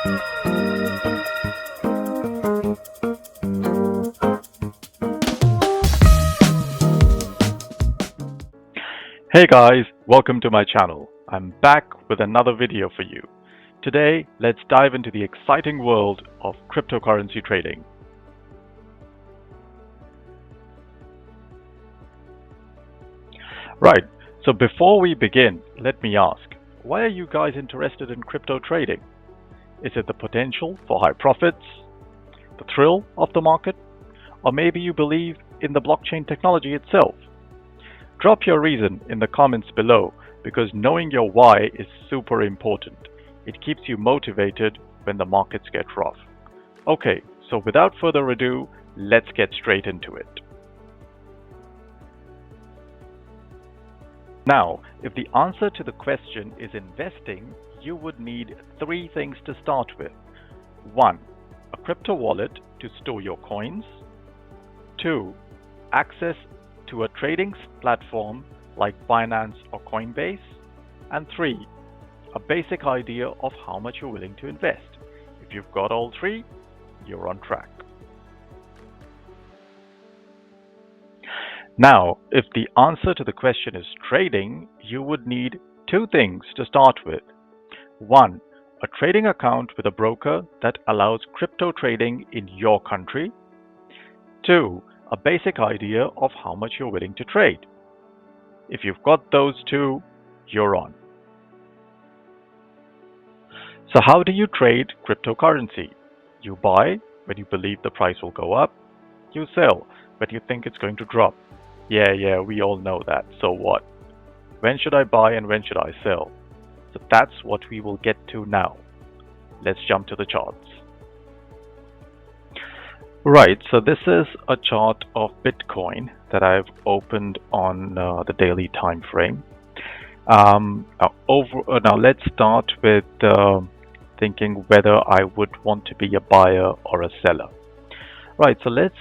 Hey guys, welcome to my channel. I'm back with another video for you. Today, let's dive into the exciting world of cryptocurrency trading. Right, so before we begin, let me ask, why are you guys interested in crypto trading? Is it the potential for high profits, the thrill of the market, or maybe you believe in the blockchain technology itself? Drop your reason in the comments below because knowing your why is super important. It keeps you motivated when the markets get rough. Okay, so without further ado, let's get straight into it. Now, if the answer to the question is investing, you would need three things to start with. 1. A crypto wallet to store your coins. 2. Access to a trading platform like Binance or Coinbase. And 3. A basic idea of how much you're willing to invest. If you've got all three, you're on track. Now, if the answer to the question is trading, you would need two things to start with. 1. A trading account with a broker that allows crypto trading in your country. 2. A basic idea of how much you're willing to trade. If you've got those two, you're on. So how do you trade cryptocurrency? You buy when you believe the price will go up. You sell when you think it's going to drop. Yeah, we all know that. So what? When should I buy and when should I sell? So that's what we will get to now. Let's jump to the charts. Right, so this is a chart of Bitcoin that I've opened on the daily time frame. Now let's start with thinking whether I would want to be a buyer or a seller. Right, so let's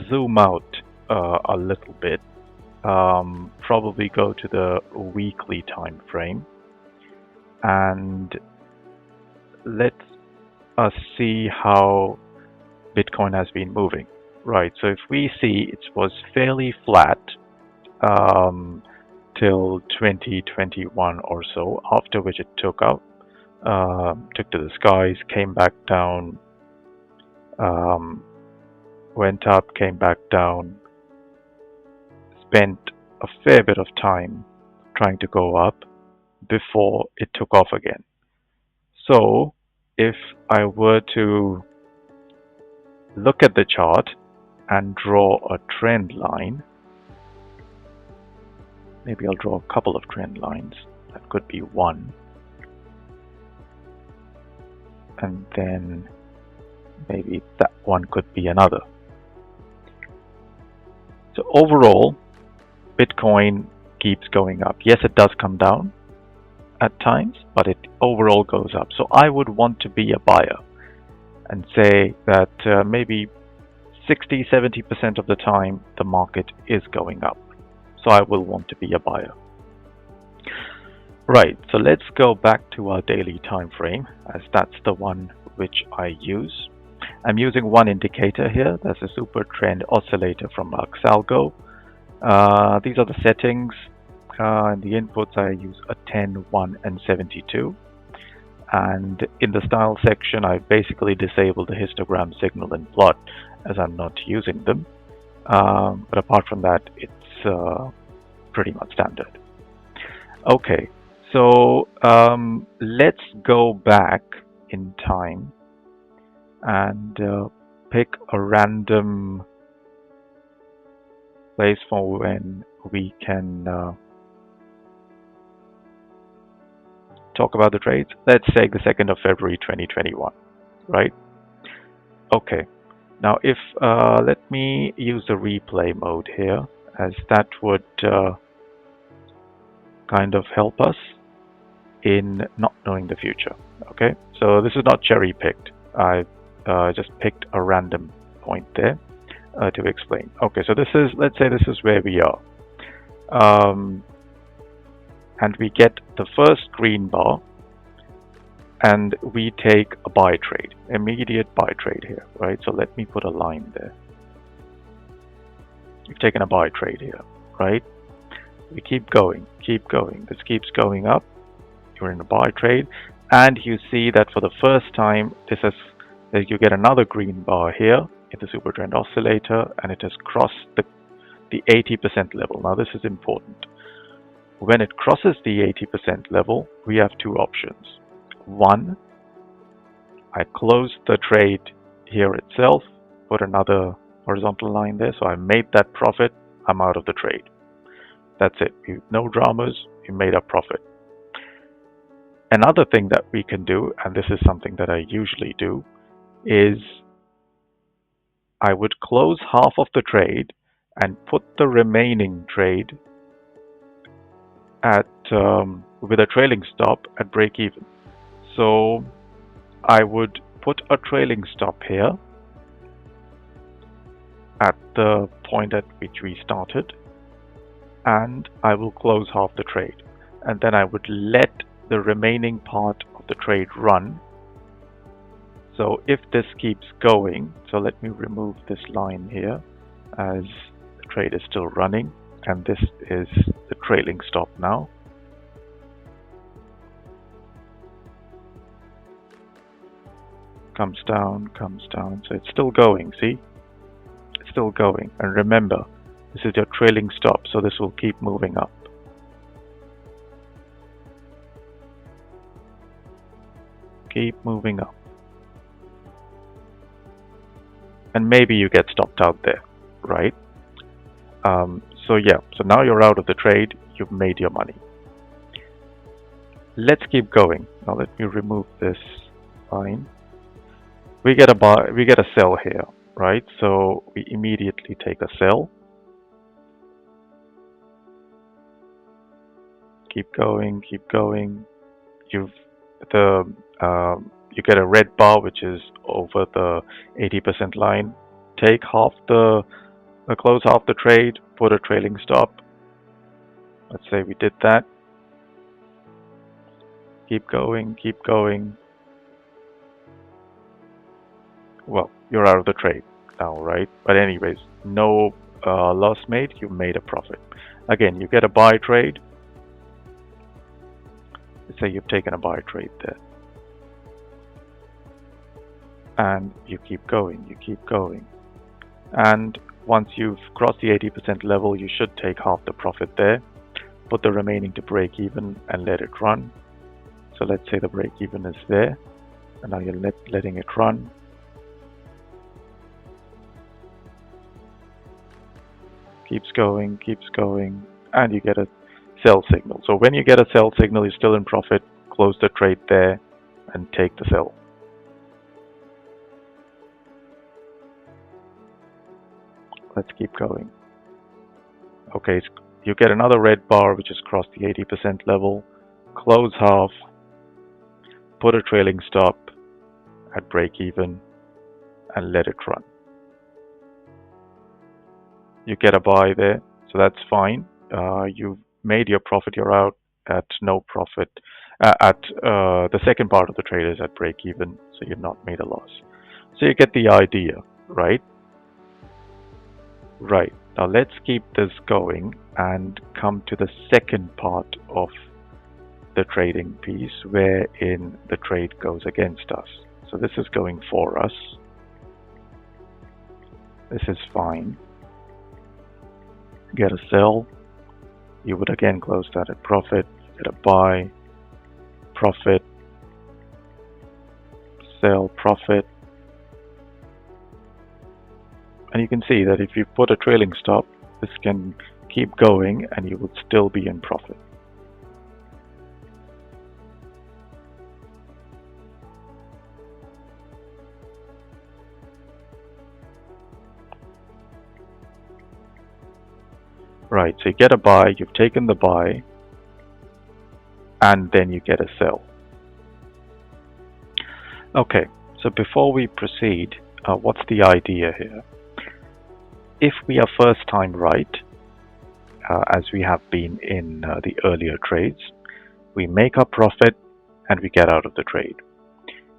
zoom out a little bit. Probably go to the weekly time frame and let's see how Bitcoin has been moving. Right, so if we see it was fairly flat till 2021 or so, after which it took to the skies, came back down, went up, came back down, spent a fair bit of time trying to go up before it took off again. So if I were to look at the chart and draw a trend line, maybe I'll draw a couple of trend lines. That could be one, and then maybe that one could be another. So overall, Bitcoin keeps going up. Yes, it does come down at times, but it overall goes up. So I would want to be a buyer and say that maybe 60-70% of the time the market is going up. So I will want to be a buyer. Right, so let's go back to our daily time frame, as that's the one which I use. I'm using one indicator here. That's a super trend oscillator from Algo. These are the settings. In the inputs I use a 10, 1 and 72. And in the style section, I basically disabled the histogram signal and plot as I'm not using them. But apart from that, it's pretty much standard. Okay, so let's go back in time and pick a random place for when we can talk about the trades. Let's take the 2nd of February 2021, right? Okay, now if let me use the replay mode here, as that would kind of help us in not knowing the future. Okay, so this is not cherry picked. I've just picked a random point there to explain. Okay, so this is, let's say this is where we are. And we get the first green bar and we take a buy trade, immediate buy trade here, right? So let me put a line there. You've taken a buy trade here, right? We keep going, keep going. This keeps going up. You're in a buy trade, and you see that for the first time, that you get another green bar here in the super trend oscillator, and it has crossed the 80% level. Now this is important. When it crosses the 80% level, we have two options. One, I close the trade here itself, put another horizontal line there, so I made that profit, I'm out of the trade. That's it. No dramas, you made a profit. Another thing that we can do, and this is something that I usually do, is I would close half of the trade and put the remaining trade at with a trailing stop at break even. So I would put a trailing stop here at the point at which we started, and I will close half the trade, and then I would let the remaining part of the trade run. So if this keeps going, so let me remove this line here as the trade is still running, and this is the trailing stop now. Comes down, so it's still going, see? It's still going, and remember, this is your trailing stop, so this will keep moving up. Keep moving up. And maybe you get stopped out there, right? So yeah, so now you're out of the trade, you've made your money. Let's keep going. Now let me remove this line. We get a buy, we get a sell here, right? So we immediately take a sell. Keep going, keep going. You get a red bar which is over the 80% line. Take half close half the trade, put a trailing stop. Let's say we did that. Keep going, keep going. Well, you're out of the trade now, right? But anyways, no loss made, you made a profit. Again, you get a buy trade. Let's say you've taken a buy trade there. And you keep going, you keep going. And once you've crossed the 80% level, you should take half the profit there. Put the remaining to break even and let it run. So let's say the break even is there. And now you're letting it run. Keeps going, and you get a sell signal. So when you get a sell signal, you're still in profit. Close the trade there and take the sell. Let's keep going. Okay, you get another red bar which has crossed the 80% level. Close half. Put a trailing stop at break even and let it run. You get a buy there, so that's fine. You've made your profit, you're out at no profit. The second part of the trade is at break even, so you've not made a loss. So you get the idea, right? Right, now let's keep this going and come to the second part of the trading piece wherein the trade goes against us. So this is going for us. This is fine. Get a sell. You would again close that at profit. Get a buy, profit, sell, profit. And you can see that if you put a trailing stop, this can keep going and you would still be in profit. Right, so you get a buy, you've taken the buy, and then you get a sell. Okay, so before we proceed, what's the idea here? If we are first time right, as we have been in the earlier trades, we make our profit and we get out of the trade.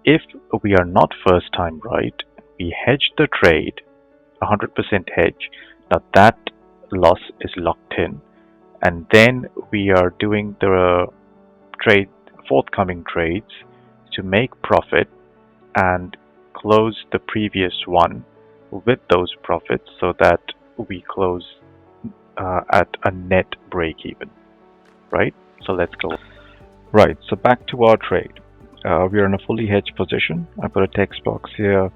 if we are not first time right, we hedge the trade, 100% hedge. Now that loss is locked in, and then we are doing the forthcoming trades to make profit and close the previous one with those profits so that we close at a net break even, right? So let's go. Right, so back to our trade. We are in a fully hedged position. I put a text box here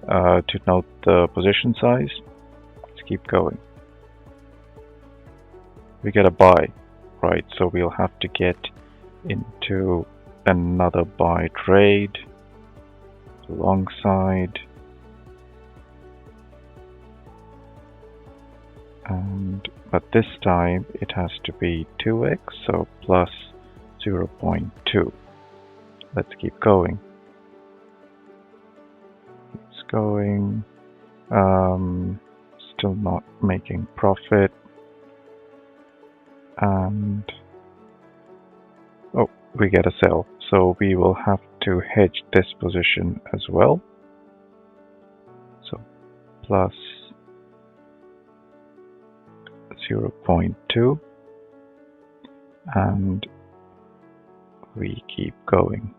to note the position size. Let's keep going. We get a buy, right? So we'll have to get into another buy trade alongside, but this time it has to be 2x, so plus 0.2. Let's keep going. It's going. Still not making profit. And oh, we get a sell. So we will have to hedge this position as well. So plus 0.2. And we keep going.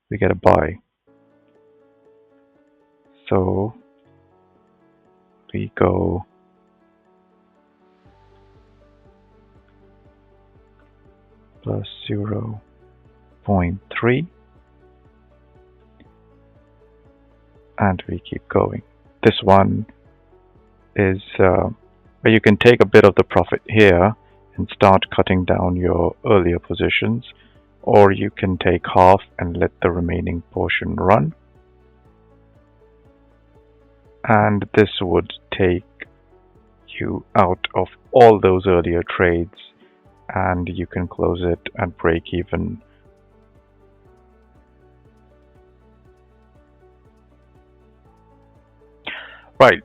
We get a buy. So we go plus 0.3 and we keep going. This one is where you can take a bit of the profit here and start cutting down your earlier positions, or you can take half and let the remaining portion run. And this would take you out of all those earlier trades, and you can close it and break even. Right,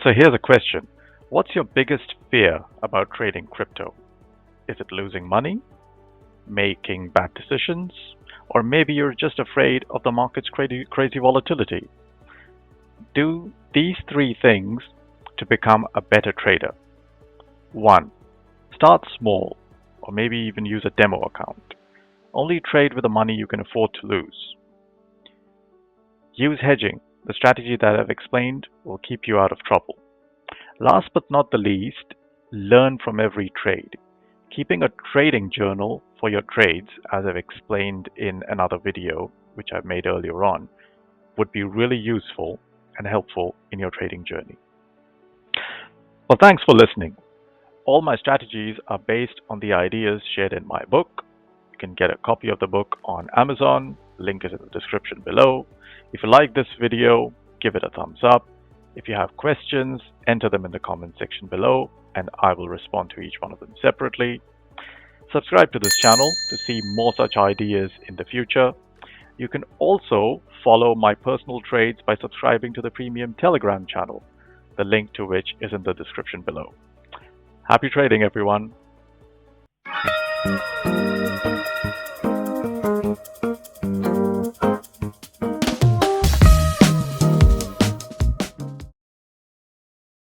so here's a question. What's your biggest fear about trading crypto? Is it losing money, making bad decisions, or maybe you're just afraid of the market's crazy volatility? Do these three things to become a better trader. 1. Start small, or maybe even use a demo account. Only trade with the money you can afford to lose. Use hedging. The strategy that I've explained will keep you out of trouble. Last but not the least, learn from every trade. Keeping a trading journal for your trades, as I've explained in another video, which I've made earlier on, would be really useful and helpful in your trading journey. Well, thanks for listening. All my strategies are based on the ideas shared in my book. You can get a copy of the book on Amazon. Link is in the description below. If you like this video, give it a thumbs up. If you have questions, enter them in the comment section below, and I will respond to each one of them separately. Subscribe to this channel to see more such ideas in the future. You can also follow my personal trades by subscribing to the premium Telegram channel, the link to which is in the description below. Happy trading, everyone.